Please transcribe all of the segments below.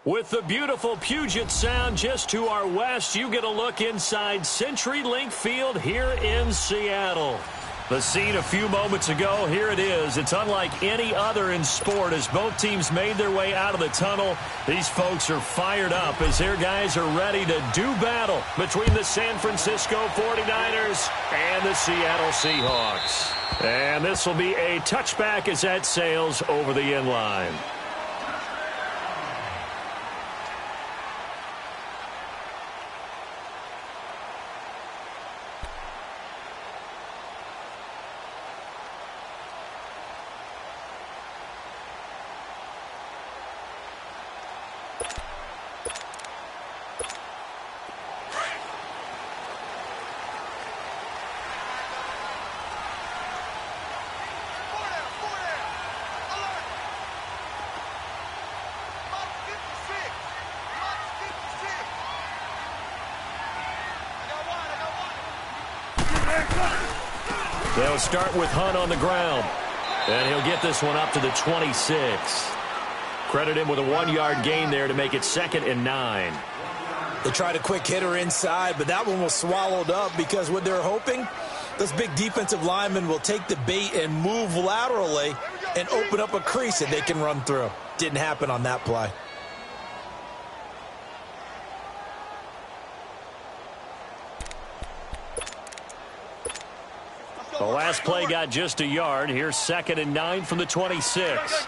With the beautiful Puget Sound just to our west, you get a look inside CenturyLink Field here in Seattle. The scene a few moments ago, here it is. It's unlike any other in sport as both teams made their way out of the tunnel. These folks are fired up as their guys are ready to do battle between the San Francisco 49ers and the Seattle Seahawks. And this will be a touchback as that sails over the inline. They'll start with Hunt on the ground. And he'll get this one up to the 26. Credit him with a 1-yard gain there to make it 2nd and 9. They tried a quick hitter inside, but that one was swallowed up because what they're hoping, those big defensive linemen will take the bait and move laterally and open up a crease that they can run through. Didn't happen on that play. The last play got just a yard. Here's 2nd and 9 from the 26.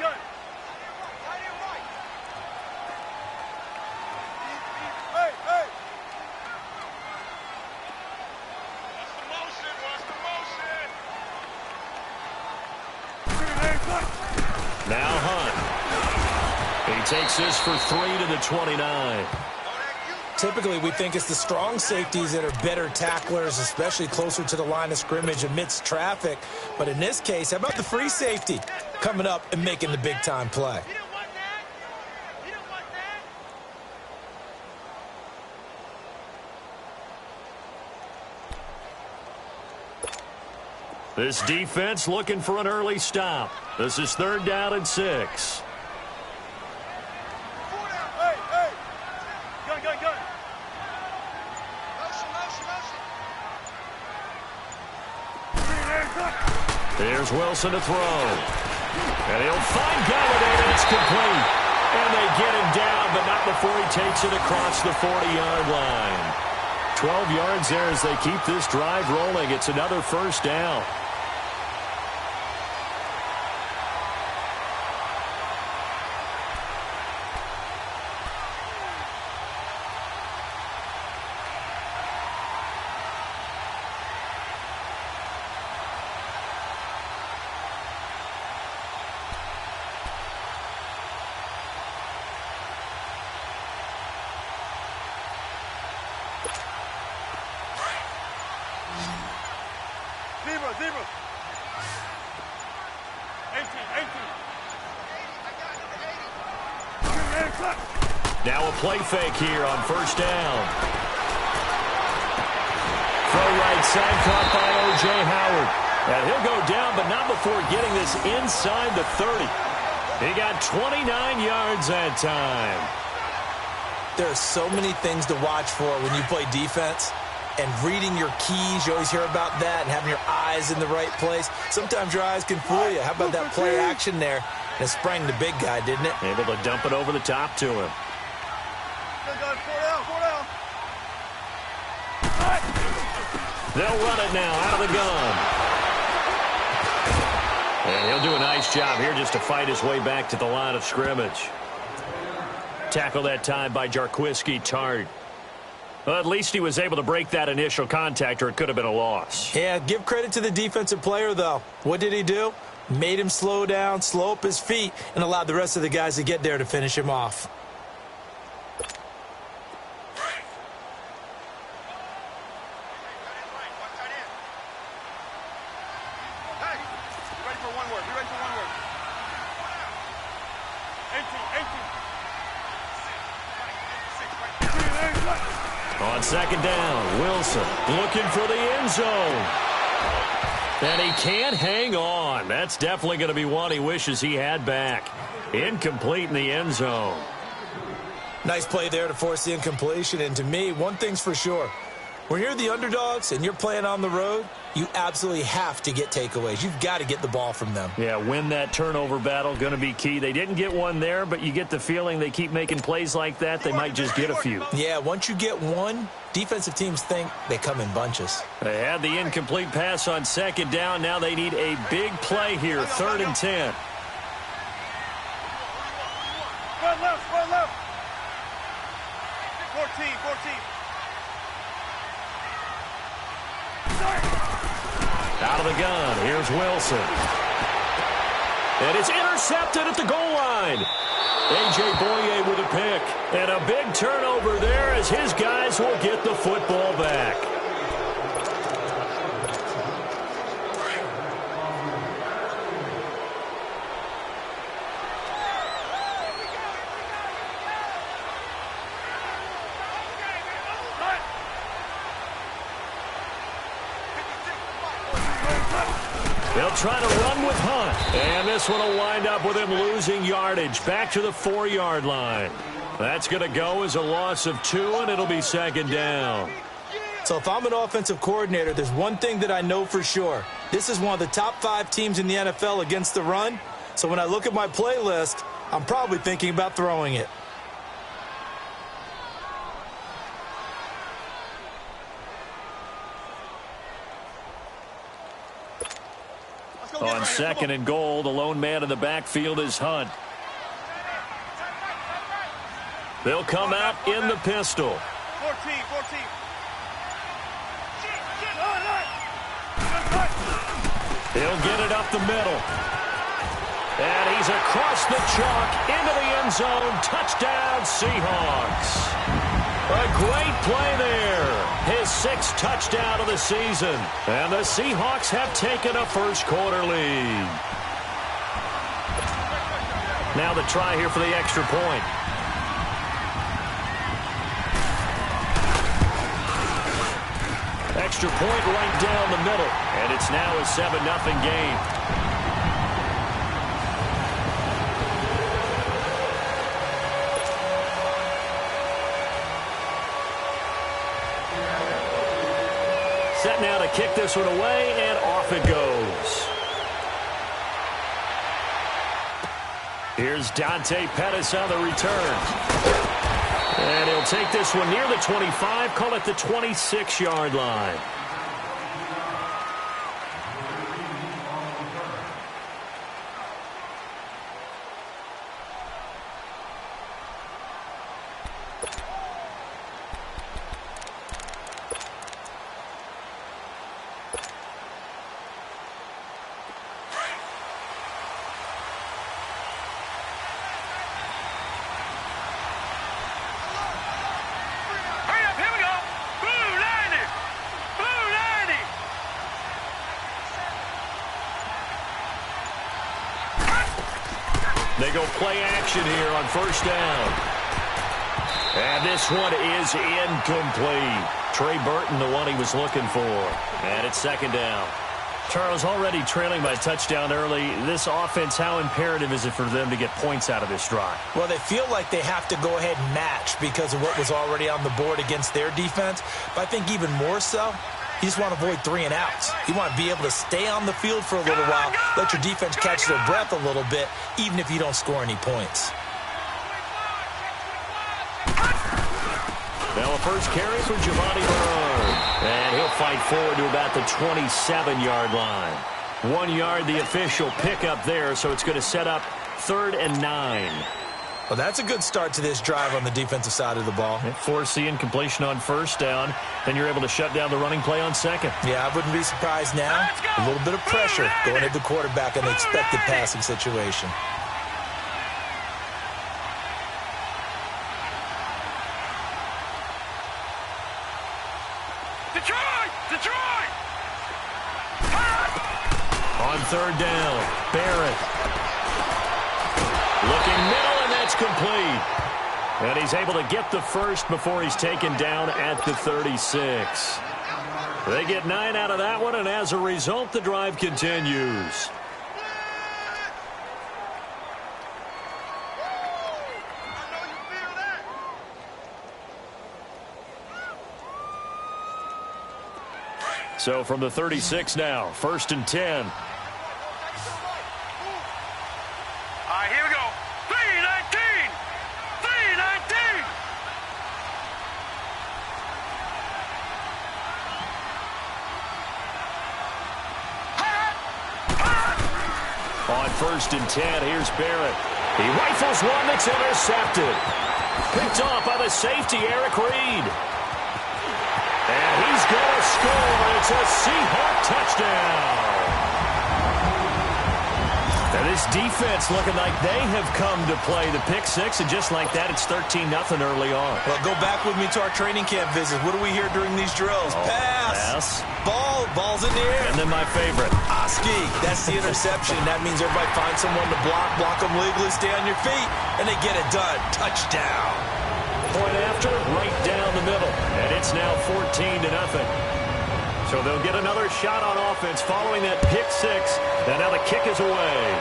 Now Hunt. He takes this for 3 to the 29. Typically, we think it's the strong safeties that are better tacklers, especially closer to the line of scrimmage amidst traffic. But in this case, how about the free safety coming up and making the big-time play? This defense looking for an early stop. This is 3rd down and 6. Here's Wilson to throw. And he'll find Galladay, and it's complete. And they get him down, but not before he takes it across the 40-yard line. 12 yards there as they keep this drive rolling. It's another 1st down. Now a play fake here on 1st down. Throw right side caught by O.J. Howard. And he'll go down, but not before getting this inside the 30. He got 29 yards that time. There are so many things to watch for when you play defense. And reading your keys, you always hear about that, and having your eyes in the right place. Sometimes your eyes can fool you. How about that play action there? And it sprang the big guy, didn't it? Able to dump it over the top to him. They'll run it now out of the gun. And he'll do a nice job here just to fight his way back to the line of scrimmage. Tackle that time by Jarquiski Tart. Well, at least he was able to break that initial contact, or it could have been a loss. Yeah, give credit to the defensive player, though. What did he do? Made him slow down, slow up his feet, and allowed the rest of the guys to get there to finish him off. On 2nd down, Wilson looking for the end zone. And he can't hang on. That's definitely going to be one he wishes he had back. Incomplete in the end zone. Nice play there to force the incompletion. And to me, one thing's for sure. When you're the underdogs and you're playing on the road, you absolutely have to get takeaways. You've got to get the ball from them. Yeah, win that turnover battle, going to be key. They didn't get one there, but you get the feeling they keep making plays like that, they might just get a few. Yeah, once you get one, defensive teams think they come in bunches. They had the incomplete pass on second down. Now they need a big play here, 3rd and 10. Spread left, spread left. 14. Out of the gun, here's Wilson. And it's intercepted at the goal line. A.J. Boye with a pick. And a big turnover there as his guys will get the football back. They'll try to run with Hunt. And this one will wind up with him losing yardage. Back to the 4-yard line. That's going to go as a loss of 2, and it'll be 2nd down. So if I'm an offensive coordinator, there's one thing that I know for sure. This is one of the top 5 teams in the NFL against the run. So when I look at my playlist, I'm probably thinking about throwing it. On 2nd and goal, the lone man in the backfield is Hunt. They'll come out in the pistol. 14. He'll get it up the middle. And he's across the chalk into the end zone. Touchdown, Seahawks. A great play there. His 6th touchdown of the season. And the Seahawks have taken a first-quarter lead. Now the try here for the extra point. Extra point right down the middle. And it's now a 7-0 game. Set now to kick this one away, and off it goes. Here's Dante Pettis on the return. And he'll take this one near the 25, call it the 26-yard line. They go play action here on 1st down. And this one is incomplete. Trey Burton, the one he was looking for. And it's 2nd down. Charles, already trailing by a touchdown early. This offense, how imperative is it for them to get points out of this drive? Well, they feel like they have to go ahead and match because of what was already on the board against their defense. But I think even more so, you just want to avoid 3 and outs. You want to be able to stay on the field for a little while, let your defense catch their breath a little bit, even if you don't score any points. Now a first carry for Giovanni Bernard. And he'll fight forward to about the 27-yard line. 1 yard, the official pickup there, so it's going to set up 3rd and 9. Well, that's a good start to this drive on the defensive side of the ball. Force the incompletion on 1st down. Then you're able to shut down the running play on 2nd. Yeah, I wouldn't be surprised now. A little bit of pressure going at the quarterback in the expected passing situation. Detroit! On 3rd down, Barrett. Looking middle, and that's complete. And he's able to get the first before he's taken down at the 36. They get 9 out of that one, and as a result, the drive continues. So from the 36 now, 1st and 10. All right, here we go. 3-19. 3-19. On 1st and 10, here's Barrett. He rifles one that's intercepted. Picked off by the safety, Eric Reed. And he's going to score. It's a Seahawk touchdown. Now this defense looking like they have come to play the pick six, and just like that, it's 13-0 early on. Well, go back with me to our training camp visits. What do we hear during these drills? Pass. Ball's in the air. And then my favorite. Oski, that's the interception. That means everybody finds someone to block them legally, stay on your feet, and they get it done. Touchdown. Point after, right down the middle. And it's now 14-0. So they'll get another shot on offense following that pick six. And now the kick is away.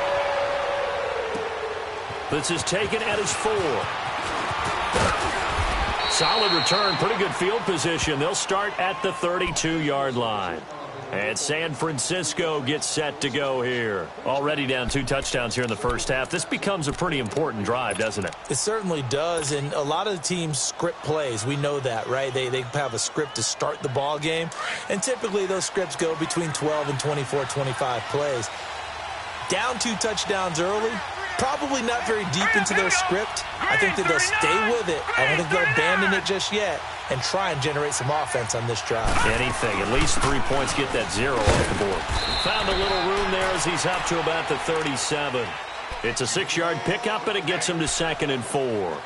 This is taken at his 4. Solid return, pretty good field position. They'll start at the 32-yard line. And San Francisco gets set to go here. Already down 2 touchdowns here in the first half. This becomes a pretty important drive, doesn't it? It certainly does, and a lot of the teams script plays. We know that, right? They have a script to start the ball game, and typically those scripts go between 12 and 24, 25 plays. Down 2 touchdowns early, probably not very deep into their script. I think that they'll stay with it. I don't think they'll abandon it just yet and try and generate some offense on this drive. Anything. At least 3 points, get that 0 off the board. Found a little room there as he's up to about the 37. It's a 6-yard pickup, and it gets him to 2nd and 4.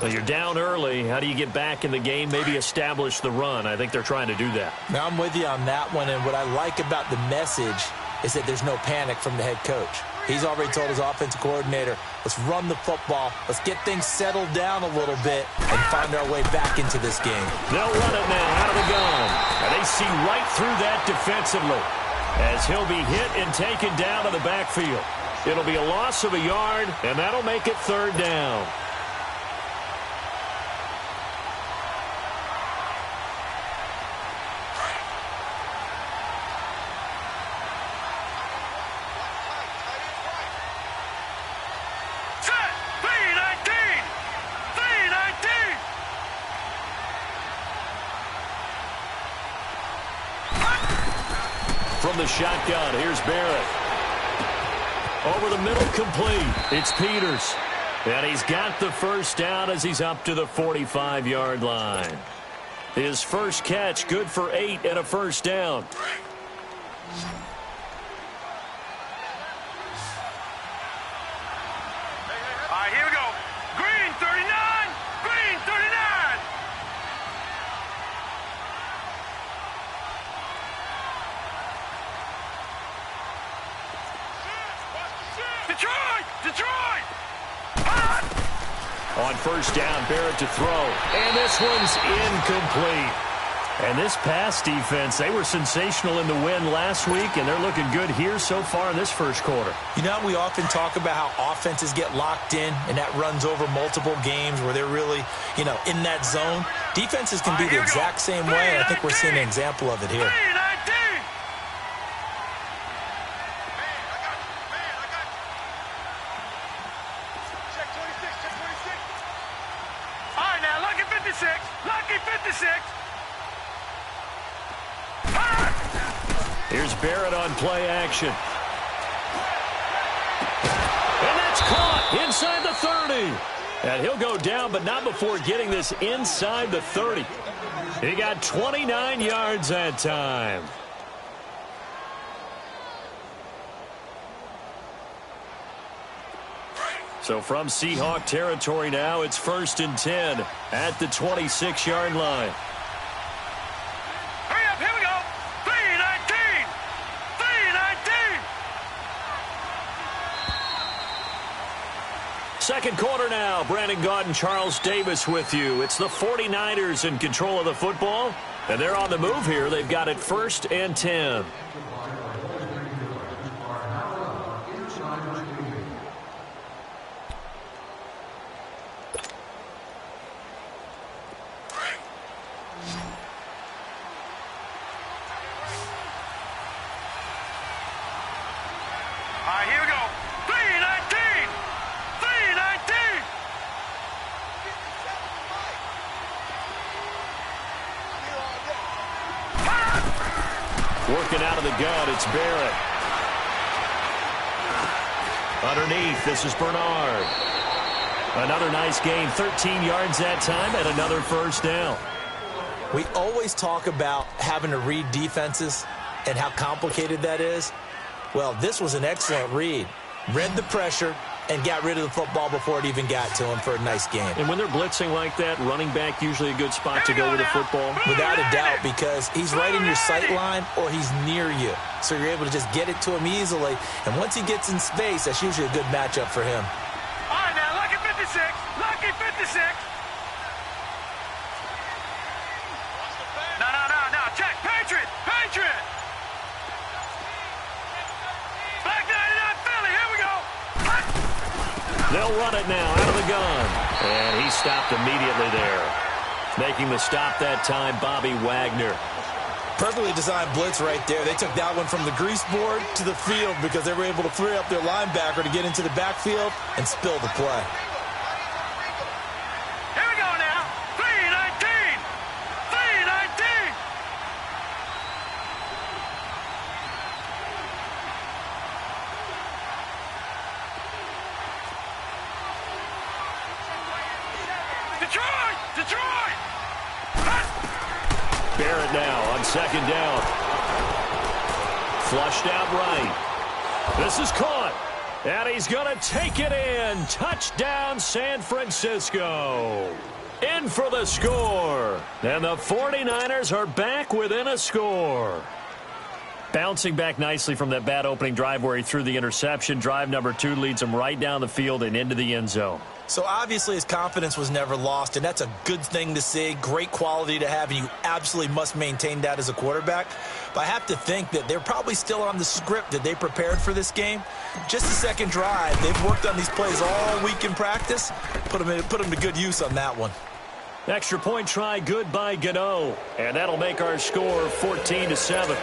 Well, you're down early. How do you get back in the game? Maybe establish the run. I think they're trying to do that. Now, I'm with you on that one, and what I like about the message is that there's no panic from the head coach. He's already told his offensive coordinator, let's run the football, let's get things settled down a little bit, and find our way back into this game. They'll run it now out of the gun. And they see right through that defensively as he'll be hit and taken down to the backfield. It'll be a loss of a yard, and that'll make it 3rd down. From the shotgun, here's Barrett. Over the middle, complete. It's Peters. And he's got the first down as he's up to the 45-yard line. His first catch, good for 8 and a first down. All right, here we go. Green 39. Green 39. Detroit! Detroit! On first down, Barrett to throw. And this one's incomplete. And this pass defense, they were sensational in the win last week, and they're looking good here so far in this first quarter. You know, we often talk about how offenses get locked in, and that runs over multiple games where they're really, in that zone. Defenses can be the exact same way, and I think we're seeing an example of it here. Lucky 56. Here's Barrett on play action. And that's caught inside the 30. And he'll go down, but not before getting this inside the 30. He got 29 yards that time. So from Seahawk territory now, it's 1st and 10 at the 26-yard line. Hurry up, here we go. 3-19. 3-19. Second quarter now. Brandon Gaudin and Charles Davis with you. It's the 49ers in control of the football, and they're on the move here. They've got it 1st and 10. Working out of the gun, it's Barrett. Underneath, this is Bernard. Another nice gain, 13 yards that time, and another first down. We always talk about having to read defenses and how complicated that is. Well, this was an excellent read. Read the pressure and got rid of the football before it even got to him for a nice game. And when they're blitzing like that, running back usually a good spot to go with the football? Without a doubt, because he's right in your sight line or he's near you. So you're able to just get it to him easily. And once he gets in space, that's usually a good matchup for him. All right, now, lucky 56. Lucky 56. No. Check. Patriot. Back 99 Philly. Here we go. They'll run it now out of the gun. And he stopped immediately there. Making the stop that time, Bobby Wagner. Perfectly designed blitz right there. They took that one from the grease board to the field because they were able to free up their linebacker to get into the backfield and spill the play. Here we go now. 319. 319. Detroit! Barrett now on second down. Flushed out right. This is caught. And he's going to take it in. Touchdown, San Francisco. In for the score. And the 49ers are back within a score. Bouncing back nicely from that bad opening drive where he threw the interception. Drive number 2 leads him right down the field and into the end zone. So obviously his confidence was never lost, and that's a good thing to see, great quality to have, and you absolutely must maintain that as a quarterback. But I have to think that they're probably still on the script that they prepared for this game. Just the second drive, they've worked on these plays all week in practice. Put them to good use on that one. Extra point try good by Gano, and that'll make our score 14-7.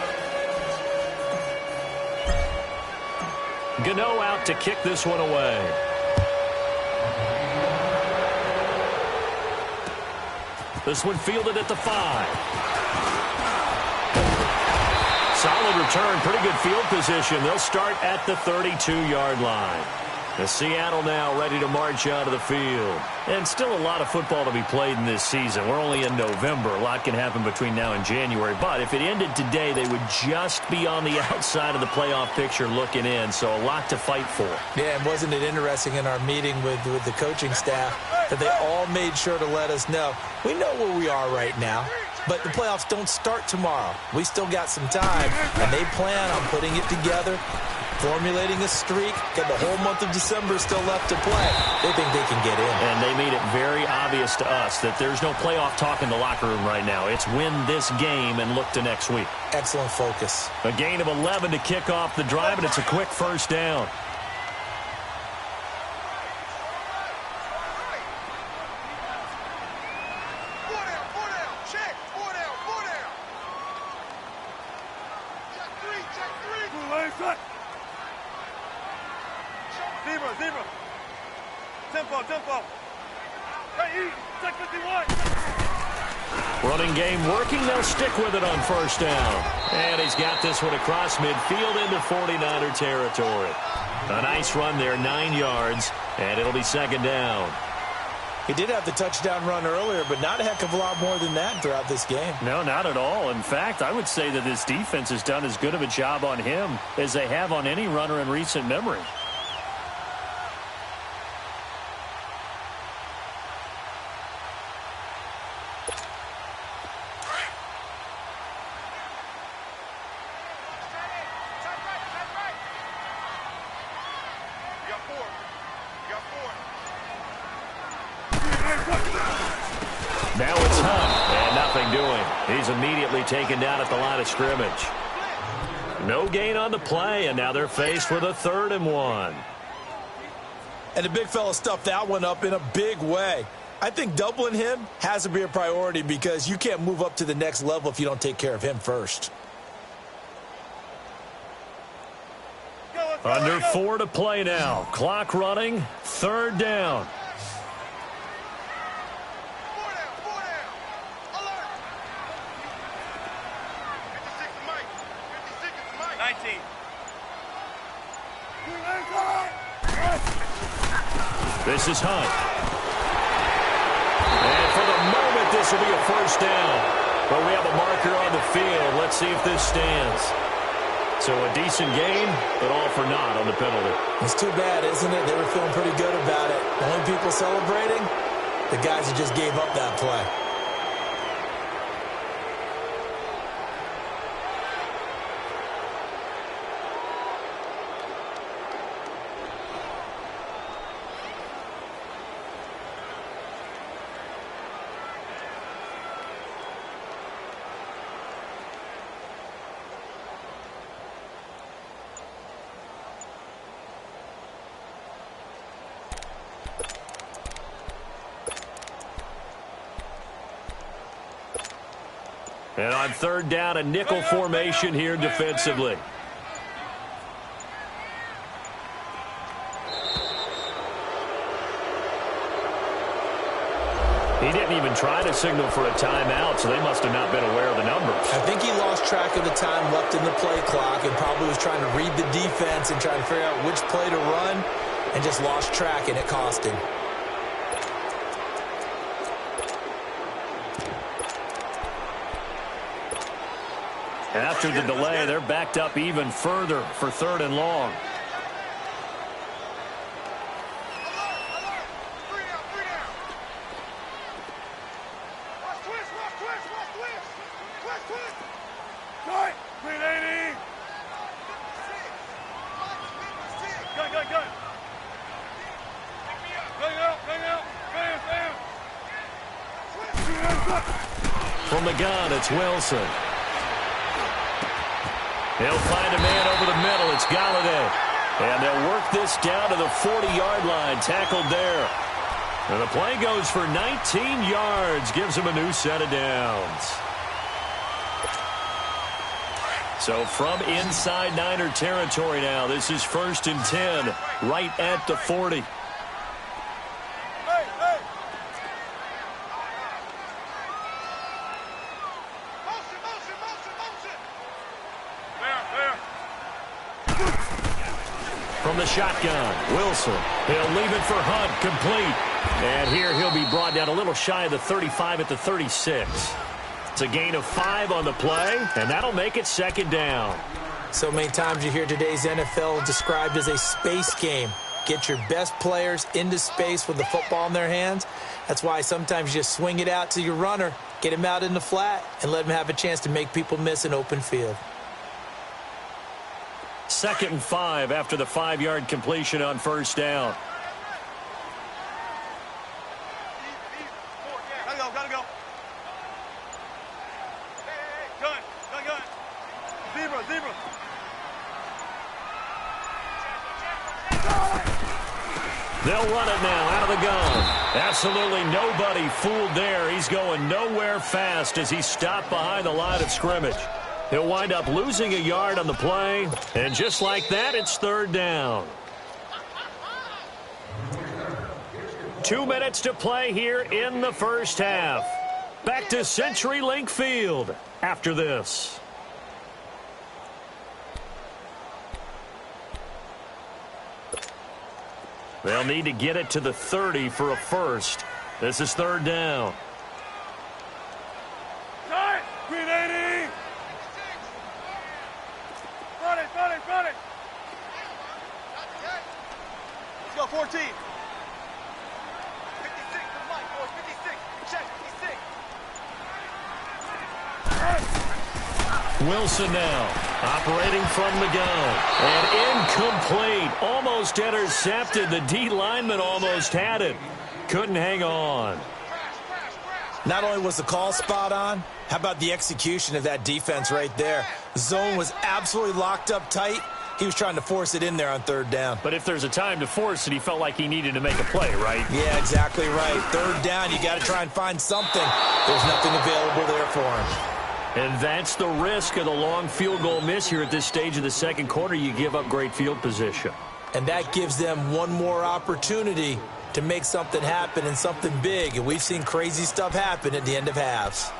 Gano out to kick this one away. This one fielded at the 5. Solid return, pretty good field position. They'll start at the 32-yard line. The Seattle now ready to march out of the field. And still a lot of football to be played in this season. We're only in November. A lot can happen between now and January. But if it ended today, they would just be on the outside of the playoff picture looking in. So a lot to fight for. Yeah, and wasn't it interesting in our meeting with the coaching staff that they all made sure to let us know, we know where we are right now, but the playoffs don't start tomorrow. We still got some time, and they plan on putting it together, formulating a streak, got the whole month of December still left to play. They think they can get in. And they made it very obvious to us that there's no playoff talk in the locker room right now. It's win this game and look to next week. Excellent focus. A gain of 11 to kick off the drive, and it's a quick first down. Zebra. Tempo. Hey, check 51. Running game working. They'll stick with it on first down. And he's got this one across midfield into 49er territory. A nice run there, 9 yards, and it'll be second down. He did have the touchdown run earlier, but not a heck of a lot more than that throughout this game. No, not at all. In fact, I would say that this defense has done as good of a job on him as they have on any runner in recent memory. Now it's Hunt, and nothing doing. He's immediately taken down at the line of scrimmage. No gain on the play, and now they're faced with a 3rd and 1. And the big fella stuffed that one up in a big way. I think doubling him has to be a priority because you can't move up to the next level if you don't take care of him first. Under 4 to play now. Clock running, 3rd down. 19. This is Hunt. And for the moment, this will be a first down. But we have a marker on the field. Let's see if this stands. So a decent gain, but all for naught on the penalty. It's too bad, isn't it? They were feeling pretty good about it. The only people celebrating, the guys who just gave up that play. And on third down, a nickel formation here defensively. He didn't even try to signal for a timeout, so they must have not been aware of the numbers. I think he lost track of the time left in the play clock and probably was trying to read the defense and trying to figure out which play to run and just lost track, and it cost him. After the delay, they're backed up even further for third and long. From the gun, it's Wilson. He'll find a man over the middle. It's Galladay. And they'll work this down to the 40-yard line. Tackled there. And the play goes for 19 yards. Gives him a new set of downs. So from inside Niner territory now, this is 1st and 10, right at the 40. From the shotgun, Wilson. He'll leave it for Hunt, complete. And here he'll be brought down a little shy of the 35 at the 36. It's a gain of 5 on the play, and that'll make it 2nd down. So many times you hear today's NFL described as a space game. Get your best players into space with the football in their hands. That's why sometimes you just swing it out to your runner, get him out in the flat, and let him have a chance to make people miss an open field. 2nd and 5 after the 5-yard completion on 1st down. Gotta go. Hey, gun. Zebra. They'll run it now out of the gun. Absolutely nobody fooled there. He's going nowhere fast as he stopped behind the line of scrimmage. He'll wind up losing a yard on the play, and just like that, it's 3rd down. 2 minutes to play here in the first half. Back to CenturyLink Field after this. They'll need to get it to the 30 for a first. This is 3rd down. Green 80. Run it. Let's go, 14. 56 to Mike, boys. 56. Check, 56. Wilson now, operating from the gun. And incomplete. Almost intercepted. The D lineman almost had it. Couldn't hang on. Not only was the call spot on, how about the execution of that defense right there? Zone was absolutely locked up tight. He was trying to force it in there on 3rd down. But if there's a time to force it, he felt like he needed to make a play, right? Yeah, exactly right. 3rd down, you got to try and find something. There's nothing available there for him. And that's the risk of the long field goal miss here at this stage of the 2nd quarter. You give up great field position. And that gives them one more opportunity to make something happen and something big. And we've seen crazy stuff happen at the end of halves.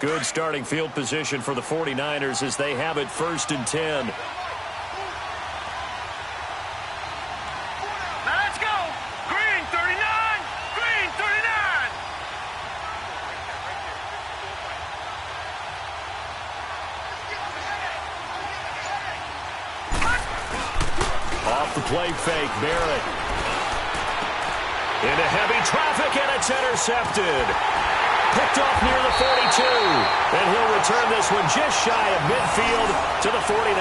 Good starting field position for the 49ers as they have it 1st and 10. Now let's go. Green 39. Green 39. Off the play fake, Barrett. Into heavy traffic, and it's intercepted. Picked off near the 42. And he'll return this one just shy of midfield to the 49.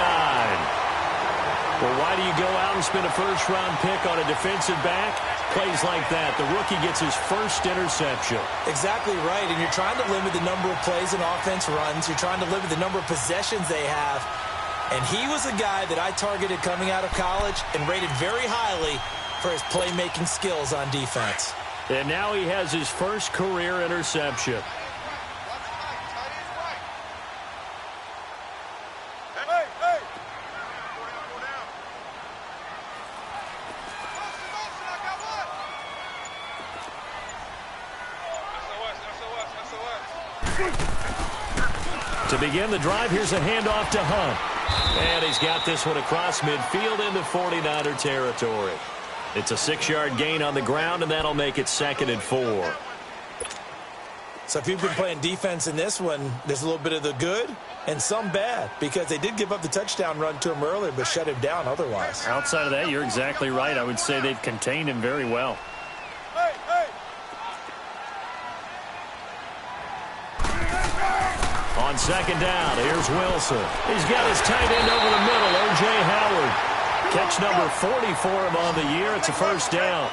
Well, why do you go out and spend a first-round pick on a defensive back? Plays like that. The rookie gets his first interception. Exactly right, and you're trying to limit the number of plays and offense runs. You're trying to limit the number of possessions they have. And he was a guy that I targeted coming out of college and rated very highly for his playmaking skills on defense. And now he has his first career interception. To begin the drive, here's a handoff to Hunt. And he's got this one across midfield into 49er territory. It's a 6-yard gain on the ground, and that'll make it 2nd and 4. So if you've been playing defense in this one, there's a little bit of the good and some bad, because they did give up the touchdown run to him earlier, but shut him down otherwise. Outside of that, you're exactly right. I would say they've contained him very well. On 2nd down, here's Wilson. He's got his tight end over the middle, O.J. Howard. Catch number 40 for him on the year. It's a 1st down.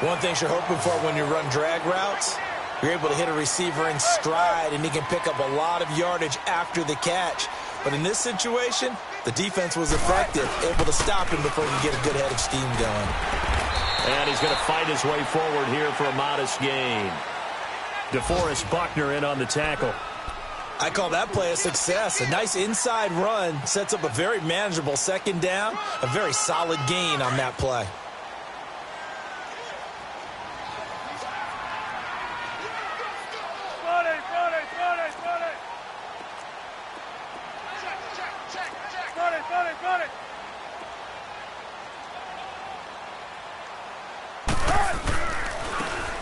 One thing you're hoping for when you run drag routes, you're able to hit a receiver in stride, and he can pick up a lot of yardage after the catch. But in this situation, the defense was effective, able to stop him before he can get a good head of steam going. And he's going to fight his way forward here for a modest gain. DeForest Buckner in on the tackle. I call that play a success. A nice inside run sets up a very manageable 2nd down, a very solid gain on that play.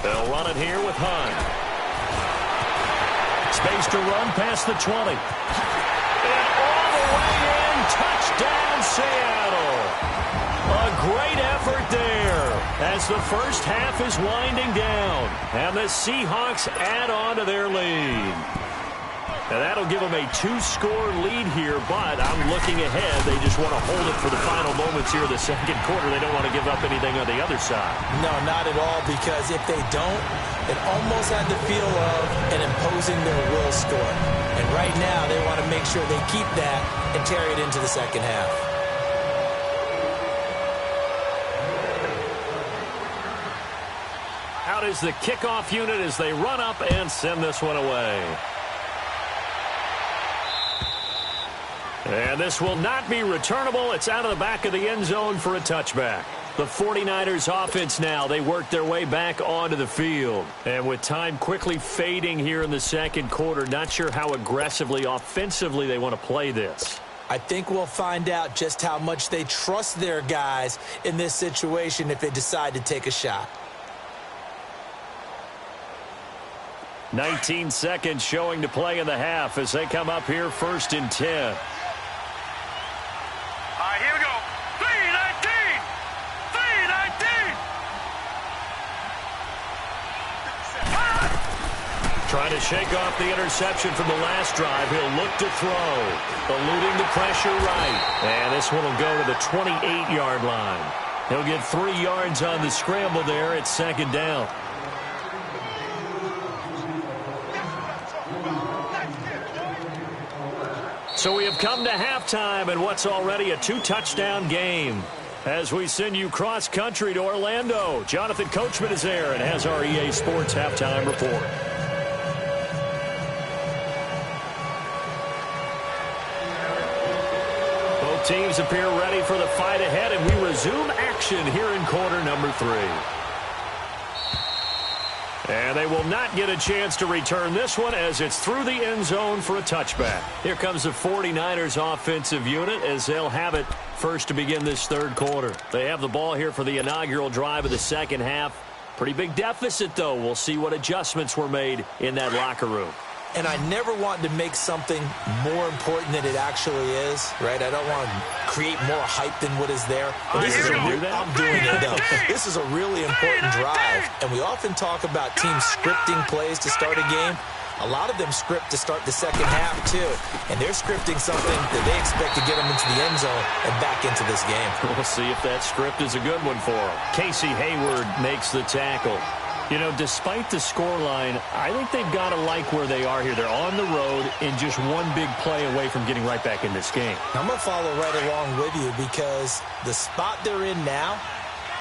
They'll run it here with Hunt. Space to run past the 20. And all the way in, touchdown Seattle. A great effort there as the first half is winding down. And the Seahawks add on to their lead. And that'll give them a 2-score lead here, but I'm looking ahead. They just want to hold it for the final moments here of the 2nd quarter. They don't want to give up anything on the other side. No, not at all, because if they don't, it almost had the feel of an imposing their will score. And right now, they want to make sure they keep that and carry it into the 2nd half. Out is the kickoff unit as they run up and send this one away. And this will not be returnable. It's out of the back of the end zone for a touchback. The 49ers offense now, they work their way back onto the field. And with time quickly fading here in the 2nd quarter, not sure how aggressively, offensively they want to play this. I think we'll find out just how much they trust their guys in this situation if they decide to take a shot. 19 seconds showing to play in the half as they come up here 1st and 10. Here we go. 319. 319. Trying to shake off the interception from the last drive. He'll look to throw. Eluding the pressure right. And this one will go to the 28-yard line. He'll get 3 yards on the scramble there at 2nd down. So we have come to halftime in what's already a 2-touchdown game. As we send you cross-country to Orlando, Jonathan Coachman is there and has our EA Sports halftime report. Both teams appear ready for the fight ahead, and we resume action here in quarter number 3. And they will not get a chance to return this one as it's through the end zone for a touchback. Here comes the 49ers offensive unit as they'll have it first to begin this third quarter. They have the ball here for the inaugural drive of the second half. Pretty big deficit, though. We'll see what adjustments were made in that locker room. And I never want to make something more important than it actually is, right? I don't want to create more hype than what is there. But this is I'm doing it, though. This is a really important drive. And we often talk about teams scripting plays to start a game. A lot of them script to start the second half, too. And they're scripting something that they expect to get them into the end zone and back into this game. We'll see if that script is a good one for them. Casey Hayward makes the tackle. You know, despite the scoreline, I think they've got to like where they are here. They're on the road and just one big play away from getting right back in this game. I'm going to follow right along with you because the spot they're in now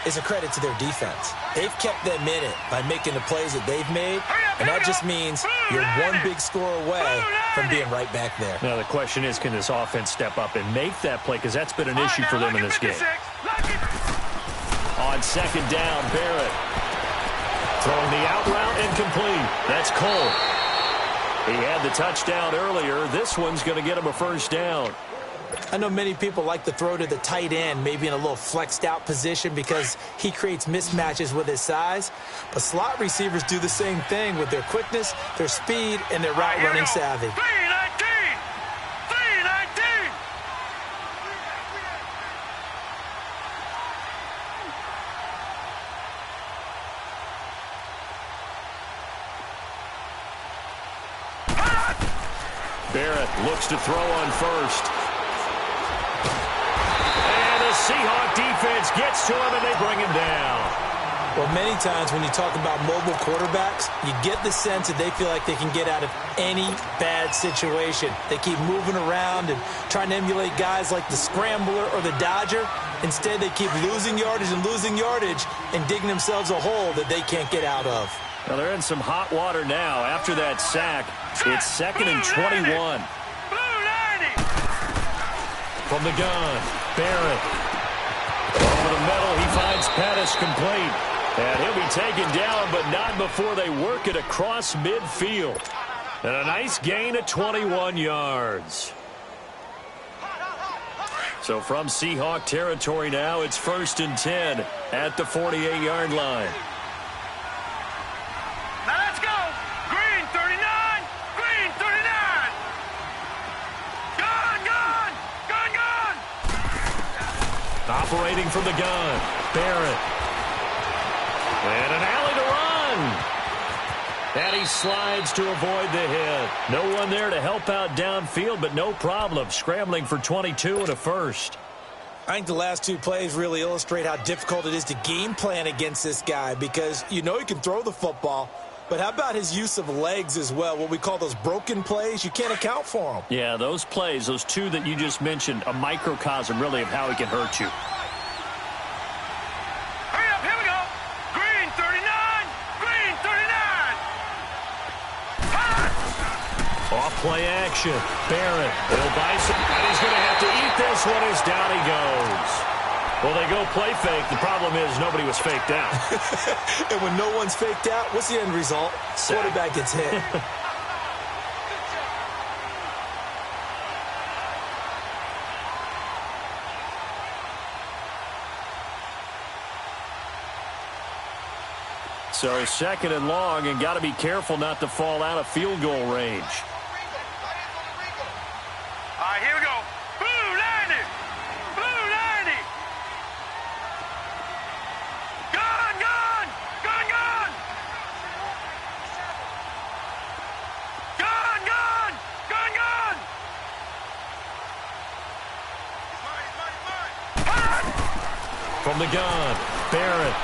is a credit to their defense. They've kept them in it by making the plays that they've made, and that just means you're one big score away from being right back there. Now, the question is, can this offense step up and make that play? Because that's been an issue for them in this game. On second down, Barrett. Throwing the out route incomplete. That's Cole. He had the touchdown earlier. This one's going to get him a first down. I know many people like to throw to the tight end, maybe in a little flexed out position because he creates mismatches with his size. But slot receivers do the same thing with their quickness, their speed, and their route running savvy. 319! Barrett looks to throw on first. And the Seahawks defense gets to him, and they bring him down. Well, many times when you talk about mobile quarterbacks, you get the sense that they feel like they can get out of any bad situation. They keep moving around and trying to emulate guys like the Scrambler or the Dodger. Instead, they keep losing yardage and digging themselves a hole that they can't get out of. Well, they're in some hot water now. After that sack, it's 2nd and 21. From the gun, Barrett. Over the middle, he finds Pettis complete. And he'll be taken down, but not before they work it across midfield. And a nice gain of 21 yards. So from Seahawk territory now, it's 1st and 10 at the 48-yard line. Now let's go! Green 39! Green 39! Gun! Operating from the gun, Barrett. And an alley to run. And he slides to avoid the hit. No one there to help out downfield, but no problem. Scrambling for 22 and a first. I think the last two plays really illustrate how difficult it is to game plan against this guy because you know he can throw the football, but how about his use of legs as well? What we call those broken plays, you can't account for them. Yeah, those plays, those two that you just mentioned, a microcosm really of how he can hurt you. Hurry up, here we go! Green 39! Green 39! Off play action. Barrett. He'll buy some. And he's going to have to eat this one as down he goes. Well, they go play fake. The problem is nobody was faked out. And when no one's faked out, what's the end result? Quarterback gets hit. So 2nd and long, and got to be careful not to fall out of field goal range. All right, here we go. Blue 90! Blue 90! Gun! Gun! Gun! Gun! Gun! Gun! Gun! Gun! From the gun, Barrett.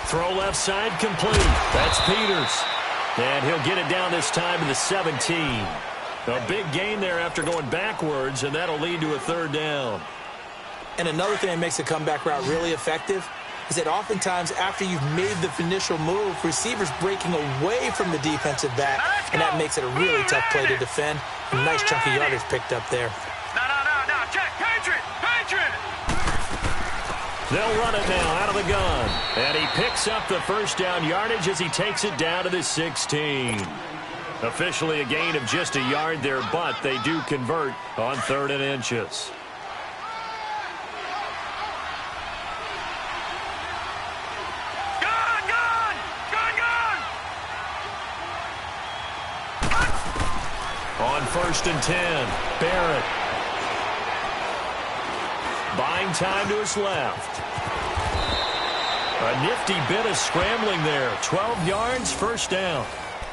Throw left side complete. That's Peters. And he'll get it down this time to the 17. A big gain there after going backwards, and that'll lead to a 3rd down. And another thing that makes a comeback route really effective is that oftentimes after you've made the initial move, receivers breaking away from the defensive back, and that makes it a really tough play to defend. A nice chunk of yardage picked up there. No, check. Patriot! Patriot! They'll run it now out of the gun. And he picks up the first down yardage as he takes it down to the 16. Officially a gain of just a yard there, but they do convert on 3rd and inches. On 1st and 10, Barrett. Buying time to his left. A nifty bit of scrambling there. 12 yards, first down.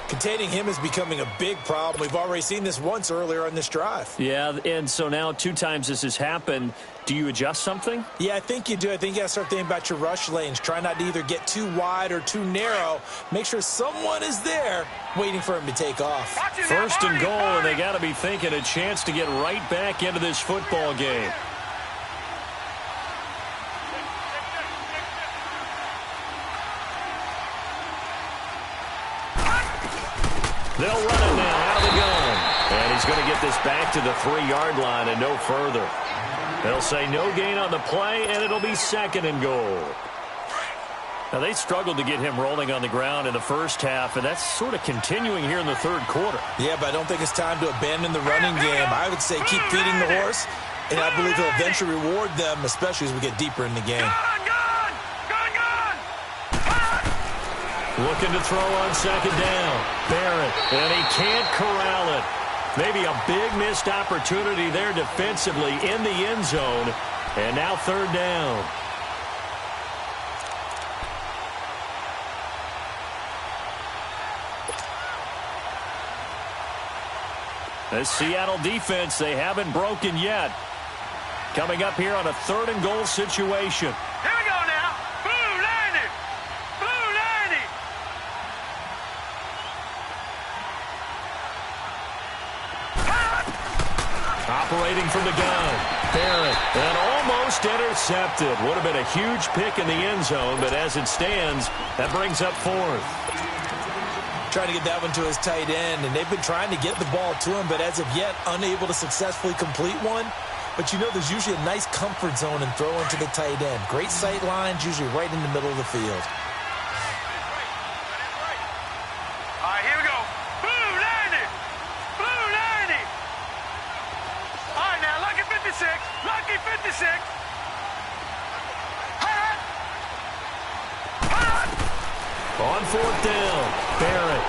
Containing him is becoming a big problem. We've already seen this once earlier on this drive. Yeah, and so now 2 times this has happened. Do you adjust something? Yeah, I think you do. I think you got to start thinking about your rush lanes. Try not to either get too wide or too narrow. Make sure someone is there waiting for him to take off. 1st and goal, and they got to be thinking a chance to get right back into this football game. They'll run it now out of the gun. And he's going to get this back to the 3-yard line and no further. They'll say no gain on the play, and it'll be 2nd and goal. Now, they struggled to get him rolling on the ground in the first half, and that's sort of continuing here in the 3rd quarter. Yeah, but I don't think it's time to abandon the running game. I would say keep feeding the horse, and I believe he'll eventually reward them, especially as we get deeper in the game. Looking to throw on 2nd down. Barrett, and he can't corral it. Maybe a big missed opportunity there defensively in the end zone. And now 3rd down. This Seattle defense, they haven't broken yet. Coming up here on a 3rd and goal situation. Here we go now. Blue Lanny. Blue Lanny. Operating from the gun. Barrett, and almost intercepted. Would have been a huge pick in the end zone, but as it stands, that brings up 4th. Trying to get that one to his tight end, and they've been trying to get the ball to him, but as of yet, unable to successfully complete one. But you know there's usually a nice comfort zone and throw into the tight end. Great sight lines, usually right in the middle of the field. All right, here we go. Blue Lanny. Blue Lanny. All right, now, lucky 56. Lucky 56. On 4th down, Barrett.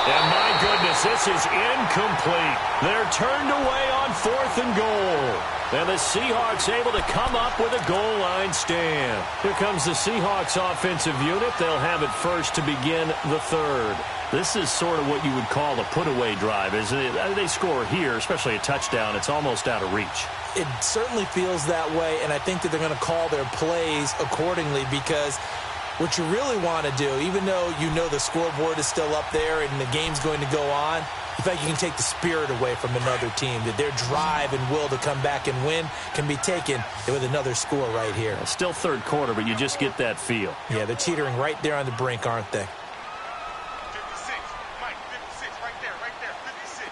And my goodness, this is incomplete. They're turned away on 4th and goal. And the Seahawks able to come up with a goal line stand. Here comes the Seahawks offensive unit. They'll have it first to begin the 3rd. This is sort of what you would call a put-away drive, isn't it? They score here, especially a touchdown. It's almost out of reach. It certainly feels that way, and I think that they're going to call their plays accordingly because what you really want to do, even though you know the scoreboard is still up there and the game's going to go on, you think you can take the spirit away from another team, that their drive and will to come back and win can be taken with another score right here. Still 3rd quarter, but you just get that feel. Yeah, they're teetering right there on the brink, aren't they? 56. Mike, 56. Right there, 56.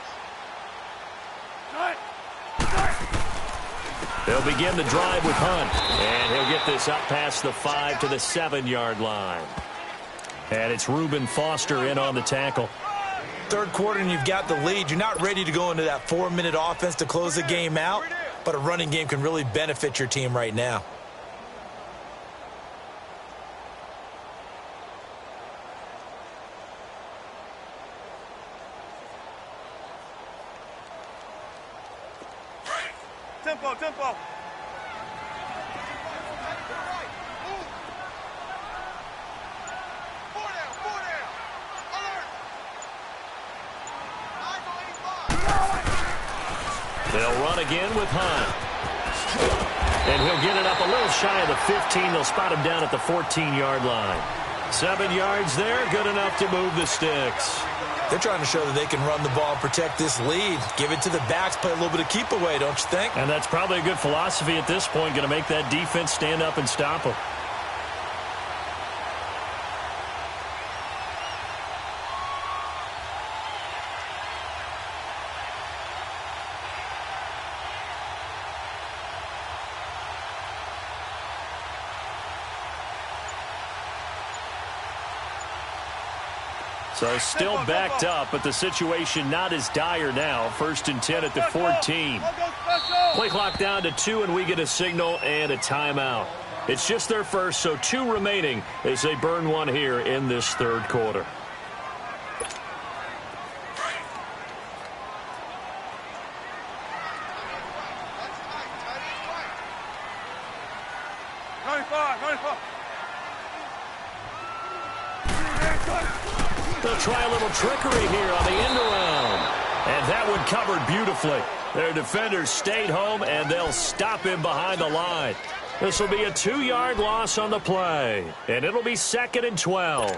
They'll begin the drive with Hunt, and he'll get this up past the 5 to the 7-yard line. And it's Reuben Foster in on the tackle. 3rd quarter and you've got the lead. You're not ready to go into that 4-minute offense to close the game out, but a running game can really benefit your team right now. Tempo, tempo. They'll run again with Hunt. And he'll get it up a little shy of the 15. They'll spot him down at the 14-yard line. 7 yards there, good enough to move the sticks. They're trying to show that they can run the ball and protect this lead. Give it to the backs, play a little bit of keep away, don't you think? And that's probably a good philosophy at this point, going to make that defense stand up and stop them. So still backed up, but the situation not as dire now. 1st and 10 at the 14. Play clock down to 2, and we get a signal and a timeout. It's just their first, so 2 remaining as they burn one here in this 3rd quarter. They'll try a little trickery here on the end around. And that one covered beautifully. Their defenders stayed home, and they'll stop him behind the line. This will be a 2-yard loss on the play. And it'll be 2nd and 12.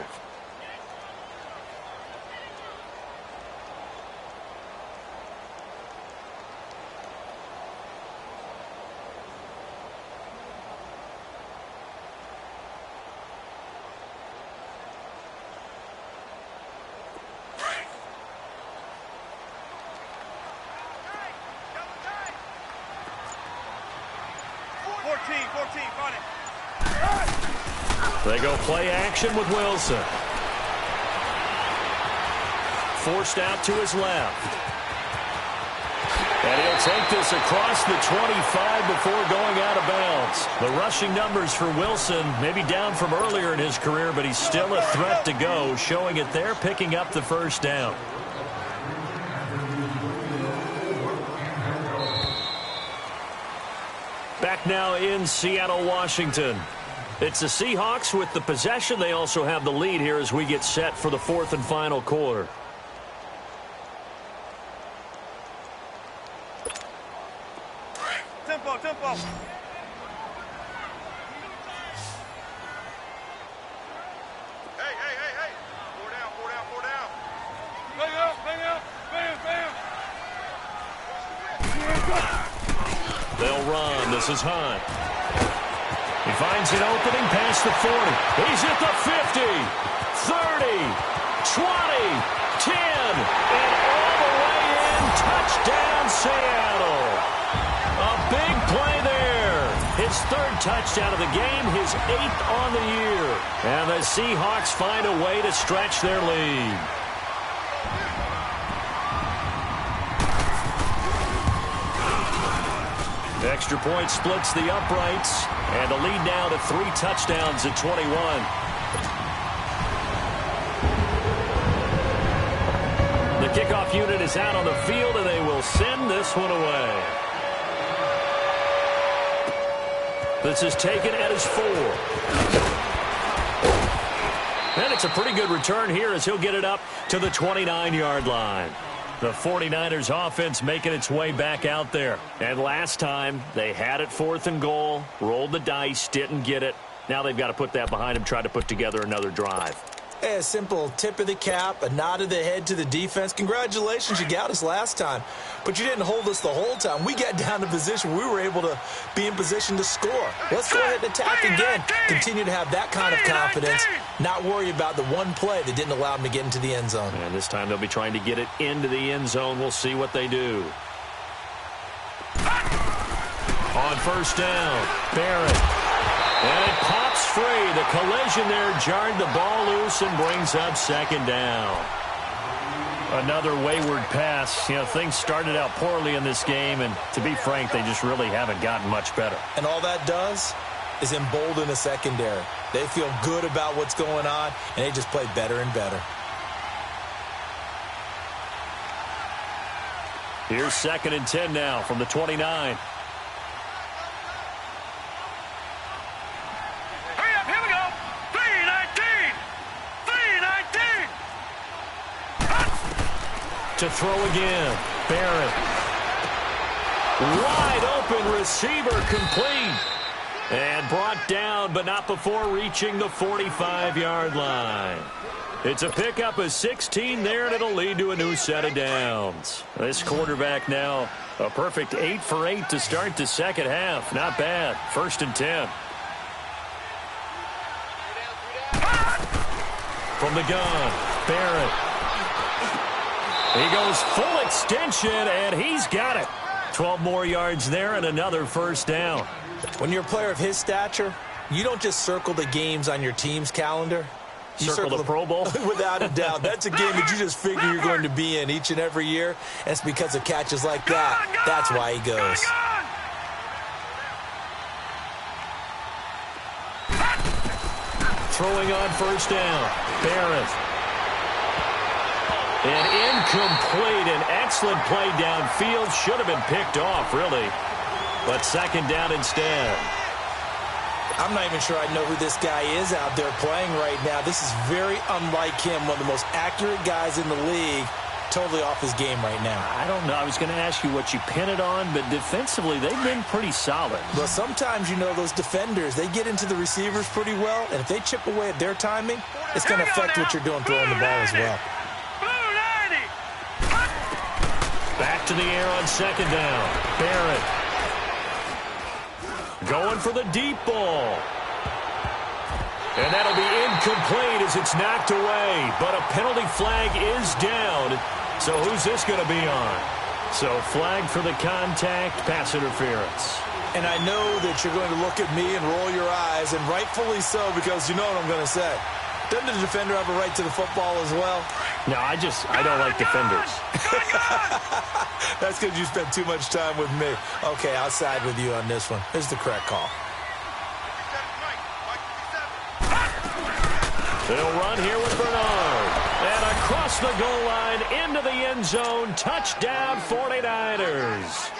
They go play action with Wilson. Forced out to his left. And he'll take this across the 25 before going out of bounds. The rushing numbers for Wilson maybe down from earlier in his career, but he's still a threat to go, showing it there, picking up the 1st down. Back now in Seattle, Washington. It's the Seahawks with the possession. They also have the lead here as we get set for the 4th and final quarter. Tempo. Hey. 4 down. Bam. They'll run. This is Hunt. He finds an opening past the 40. He's at the 50, 30, 20, 10, and all the way in. Touchdown, Seattle. A big play there. His 3rd touchdown of the game, his 8th on the year. And the Seahawks find a way to stretch their lead. Extra point splits the uprights, and a lead now to 3 touchdowns at 21. The kickoff unit is out on the field, and they will send this one away. This is taken at his 4. And it's a pretty good return here as he'll get it up to the 29-yard line. The 49ers offense making its way back out there. And last time, they had it 4th and goal, rolled the dice, didn't get it. Now they've got to put that behind them, try to put together another drive. Hey, a simple tip of the cap, a nod of the head to the defense. Congratulations, you got us last time. But you didn't hold us the whole time. We got down to position. We were able to be in position to score. Let's go ahead and attack again. Continue to have that kind of confidence. Not worry about the one play that didn't allow them to get into the end zone. And this time they'll be trying to get it into the end zone. We'll see what they do. On 1st down, Barrett. And it pops free. The collision there jarred the ball loose and brings up 2nd down. Another wayward pass. You know, things started out poorly in this game, and to be frank, they just really haven't gotten much better. And all that does is embolden the secondary. They feel good about what's going on, and they just play better and better. Here's 2nd and 10 now from the 29. To throw again. Barrett. Wide open receiver complete. And brought down, but not before reaching the 45-yard line. It's a pickup of 16 there, and it'll lead to a new set of downs. This quarterback now a perfect 8 for 8 to start the 2nd half. Not bad. 1st and 10. From the gun, Barrett. He goes full extension, and he's got it. 12 more yards there and another 1st down. When you're a player of his stature, you don't just circle the games on your team's calendar. Circle the Pro Bowl? Without a doubt. That's a game that you just figure you're going to be in each and every year. And it's because of catches like that. That's why he goes. Throwing on first down. Barrett. An incomplete, an excellent play downfield. Should have been picked off, really. But second down instead. I'm not even sure I know who this guy is out there playing right now. This is very unlike him, one of the most accurate guys in the league. Totally off his game right now. I don't know. I was going to ask you what you pin it on, but defensively, they've been pretty solid. Well, sometimes, you know, those defenders, they get into the receivers pretty well, and if they chip away at their timing, it's going to affect what you're doing throwing the ball as well. Back to the air on second down. Barrett. Going for the deep ball. And that'll be incomplete as it's knocked away. But a penalty flag is down. So who's this going to be on? So flag for the contact, pass interference. And I know that you're going to look at me and roll your eyes, and rightfully so, because you know what I'm going to say. Doesn't the defender have a right to the football as well? No, I don't like defenders. That's because you spent too much time with me. Okay, I'll side with you on this one. Here's the correct call. They'll run here with Bernard. And across the goal line into the end zone. Touchdown 49ers.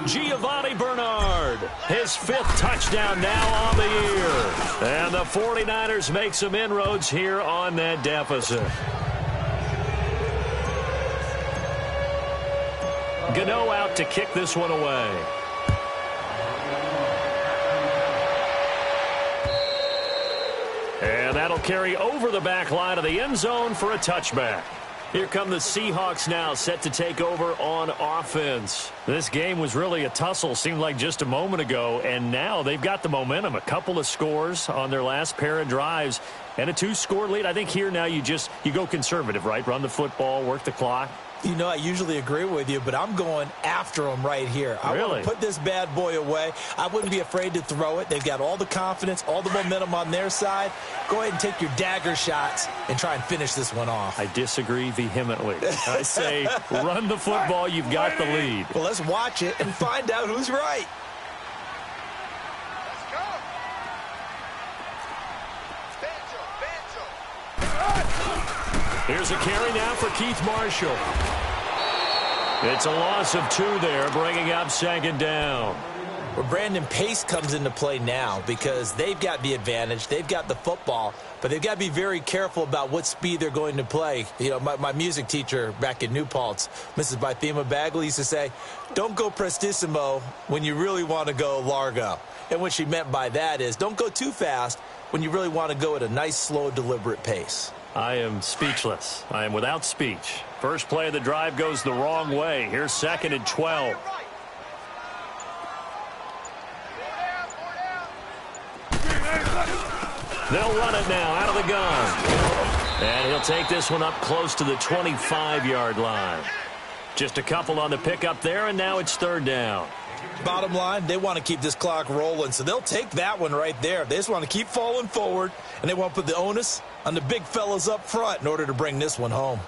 Giovanni Bernard, his 5th touchdown now on the year. And the 49ers make some inroads here on that deficit. Gano out to kick this one away. And that'll carry over the back line of the end zone for a touchback. Here come the Seahawks now, set to take over on offense. This game was really a tussle, seemed like just a moment ago, and now they've got the momentum. A couple of scores on their last pair of drives, and a 2-score lead. I think here now you go conservative, right? Run the football, work the clock. You know, I usually agree with you, but I'm going after them right here. I want to put this bad boy away. I wouldn't be afraid to throw it. They've got all the confidence, all the momentum on their side. Go ahead and take your dagger shots and try and finish this one off. I disagree vehemently. I say run the football. You've got the lead. Well, let's watch it and find out who's right. Here's a carry now for Keith Marshall. It's a loss of 2 there, bringing up second down. Well, Brandon, pace comes into play now because they've got the advantage. They've got the football, but they've got to be very careful about what speed they're going to play. You know, my music teacher back in New Paltz, Mrs. Bythema Bagley, used to say, don't go prestissimo when you really want to go largo. And what she meant by that is don't go too fast when you really want to go at a nice, slow, deliberate pace. I am speechless. I am without speech. First play of the drive goes the wrong way. Here's 2nd and 12. They'll run it now out of the gun. And he'll take this one up close to the 25-yard line. Just a couple on the pickup there, and now it's 3rd down. Bottom line, they want to keep this clock rolling, so they'll take that one right there. They just want to keep falling forward, and they want to put the onus on the big fellas up front in order to bring this one home.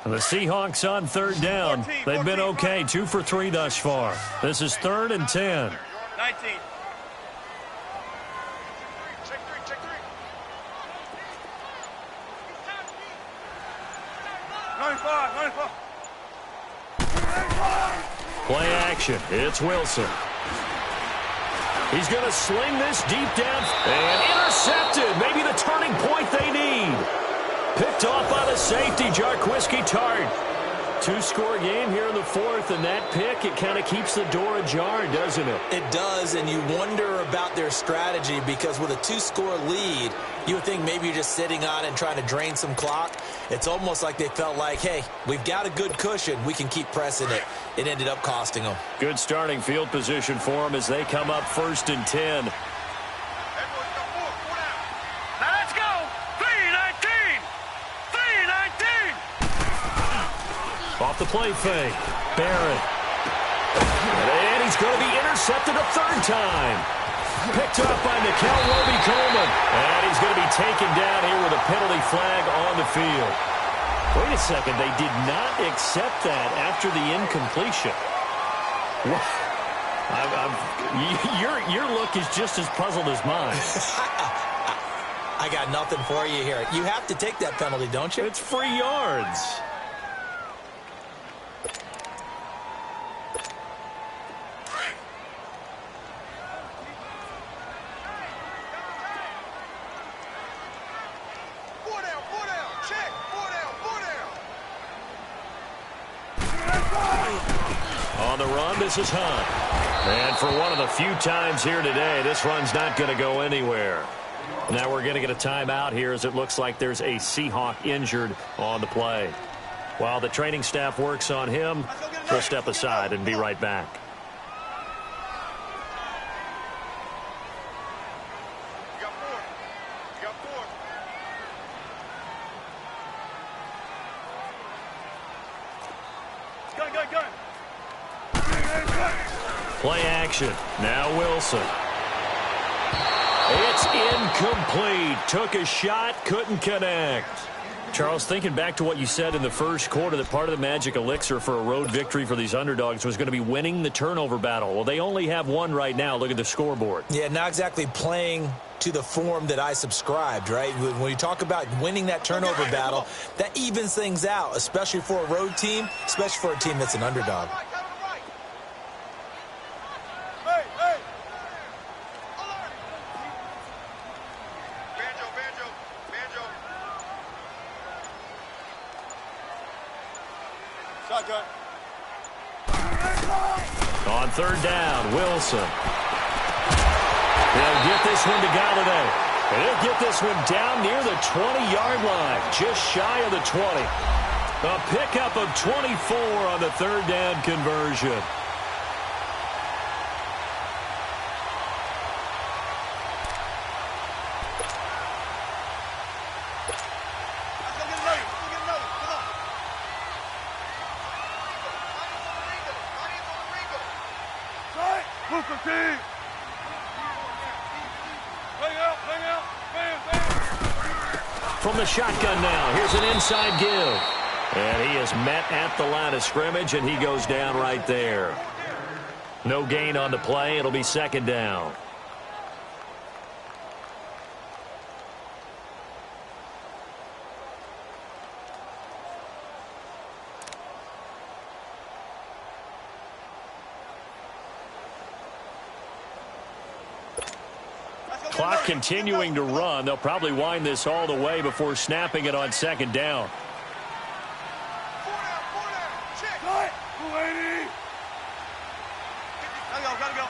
The Seahawks on 3rd down. They've been okay, 2 for 3 thus far. This is 3rd and 10. 19. Play action. It's Wilson. He's going to sling this deep down and intercepted. Maybe the turning point they need. Picked off by the safety, Jarquiski Tart. 2-score game here in the 4th, and that pick, it kind of keeps the door ajar, doesn't it? It does, and you wonder about their strategy because with a 2-score lead, you would think maybe you're just sitting on it and trying to drain some clock. It's almost like they felt like, hey, we've got a good cushion. We can keep pressing it. It ended up costing them. Good starting field position for them as they come up 1st and 10. Off the play fake. Barrett. And he's going to be intercepted a third time. Picked up by Nickel Roby-Coleman. And he's going to be taken down here with a penalty flag on the field. Wait a second. They did not accept that after the incompletion. Your look is just as puzzled as mine. I got nothing for you here. You have to take that penalty, don't you? It's free yards. On the run, this is Hunt. And for one of the few times here today, this run's not going to go anywhere. Now we're going to get a timeout here as it looks like there's a Seahawk injured on the play. While the training staff works on him, we'll step aside and be right back. Play action. Now Wilson. It's incomplete. Took a shot, couldn't connect. Charles, thinking back to what you said in the first quarter, that part of the magic elixir for a road victory for these underdogs was going to be winning the turnover battle. Well, they only have one right now. Look at the scoreboard. Yeah, not exactly playing to the form that I subscribed, right? When you talk about winning that turnover battle, that evens things out, especially for a road team, especially for a team that's an underdog. On third down, Wilson. They'll get this one to Galladay. And they'll get this one down near the 20-yard line, just shy of the 20. A pickup of 24 on the third down conversion. From the shotgun now, here's an inside give. And he is met at the line of scrimmage, and he goes down right there. No gain on the play. It'll be second down. Clock continuing to run. They'll probably wind this all the way before snapping it on second down. Gotta go.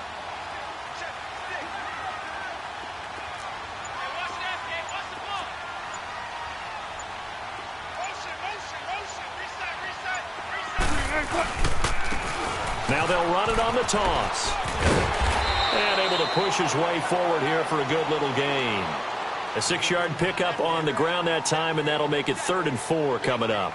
Now they'll run it on the toss. And able to push his way forward here for a good little gain. A 6-yard pickup on the ground that time, and that'll make it 3rd and 4 coming up.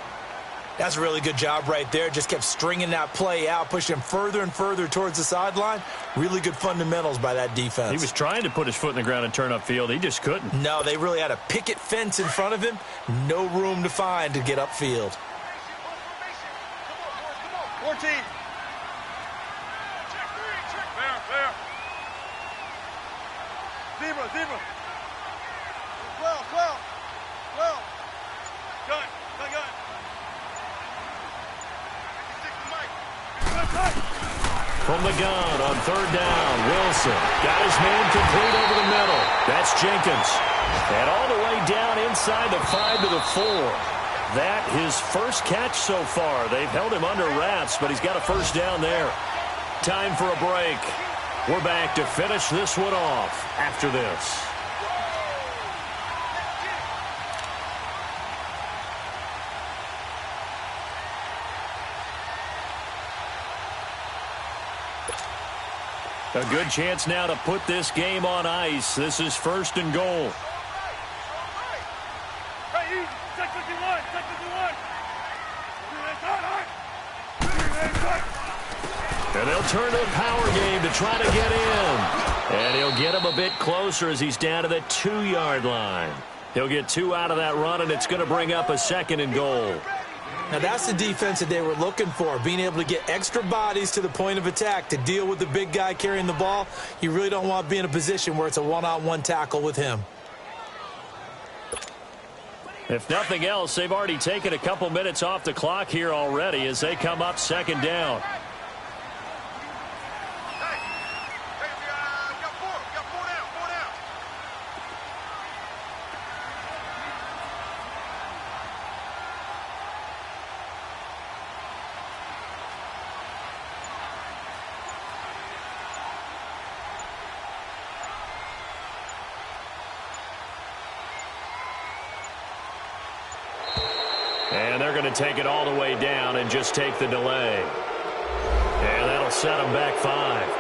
That's a really good job right there. Just kept stringing that play out, pushing him further and further towards the sideline. Really good fundamentals by that defense. He was trying to put his foot in the ground and turn upfield. He just couldn't. No, they really had a picket fence in front of him. No room to find to get upfield. 14. Fair. Zebra. 12. Gun. From the gun on 3rd down, Wilson got his man complete over the middle. That's Jenkins. And all the way down inside the 5 to the 4. That his first catch so far. They've held him under wraps, but he's got a first down there. Time for a break. We're back to finish this one off after this. A good chance now to put this game on ice. This is 1st and goal. Check 51. And they'll turn to the power game to try to get in. And he'll get him a bit closer as he's down to the 2-yard line. He'll get 2 out of that run, and it's going to bring up a 2nd and goal. Now, that's the defense that they were looking for, being able to get extra bodies to the point of attack to deal with the big guy carrying the ball. You really don't want to be in a position where it's a one-on-one tackle with him. If nothing else, they've already taken a couple minutes off the clock here already as they come up 2nd down. And they're going to take it all the way down and just take the delay. And that'll set them back 5.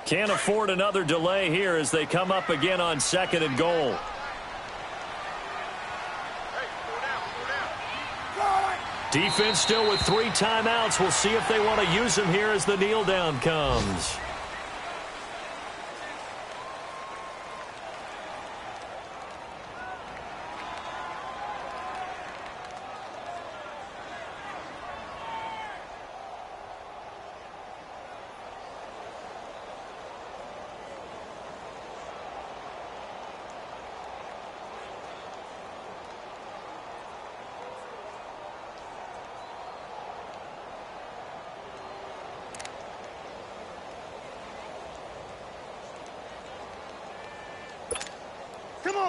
Can't afford another delay here as they come up again on 2nd and goal. Defense still with 3 timeouts. We'll see if they want to use them here as the kneel down comes.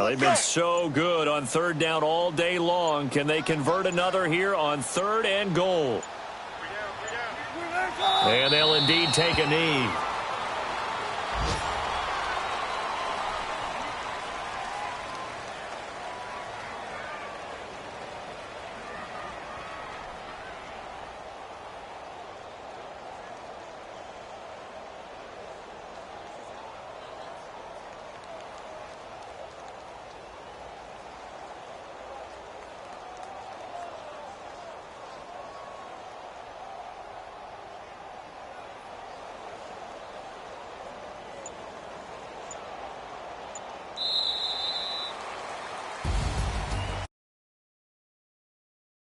They've been so good on 3rd down all day long. Can they convert another here on 3rd and goal? And they'll indeed take a knee.